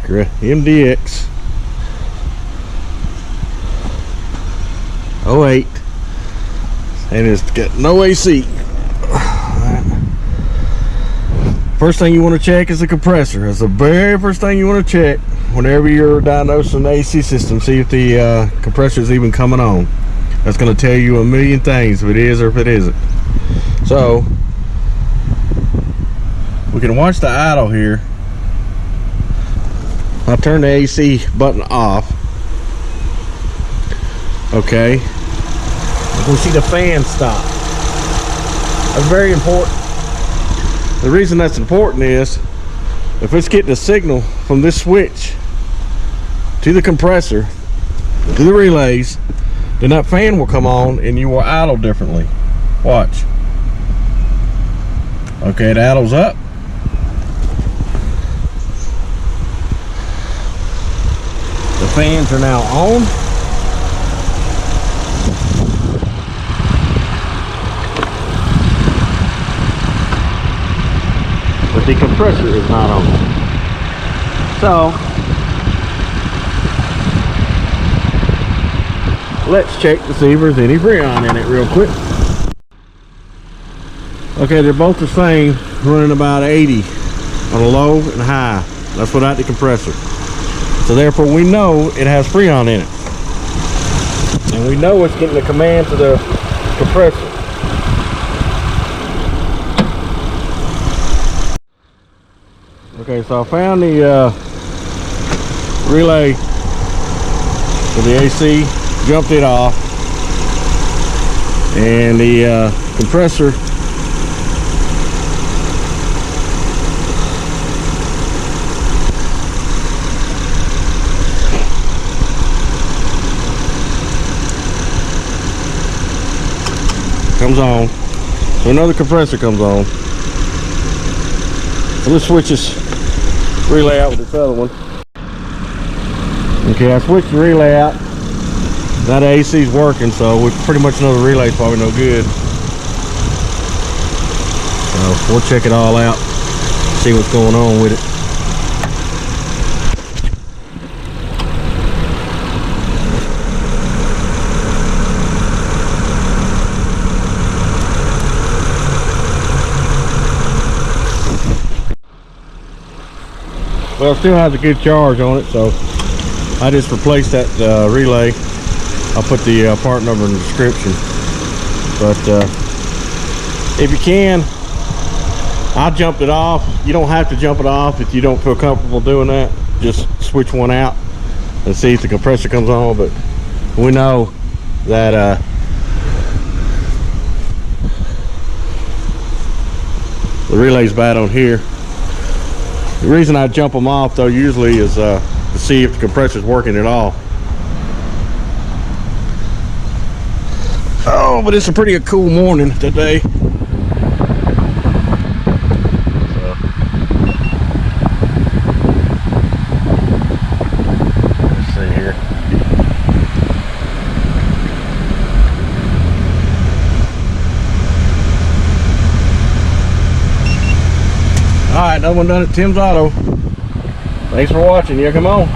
Acura Mdx 08, and it's got no AC. First thing you want to check is the compressor. That's the very first thing you want to check whenever you're diagnosing the AC system. See if the compressor is even coming on. That's going to tell you a million things if it is or if it isn't. So we can watch the idle here. I'll turn the AC button off. Okay. We see the fan stop. That's very important. The reason that's important is if it's getting a signal from this switch to the compressor to the relays, then that fan will come on and you will idle differently. Watch. Okay, it idles up. The fans are now on. But the compressor is not on. So let's check to see if there's any Freon in it real quick. Okay, they're both the same, running about 80 on a low and high. That's without the compressor. So therefore we know it has Freon in it. And we know it's getting the command to the compressor. Okay, so I found the relay for the AC, jumped it off, and the compressor comes on. So another compressor comes on. So let's switch this relay out with this other one. Okay, I switched the relay out. Now the AC is working, so we pretty much know the relay is probably no good. So we'll check it all out, see what's going on with it. Well, it still has a good charge on it, so I just replaced that relay. I'll put the part number in the description. But if you can, I jumped it off. You don't have to jump it off if you don't feel comfortable doing that. Just switch one out and see if the compressor comes on. But we know that the relay's bad on here. The reason I jump them off though usually is to see if the compressor's working at all. Oh, but it's a pretty cool morning today. Let's see here. Alright, another one done at Tim's Auto. Thanks for watching. Yeah, come on.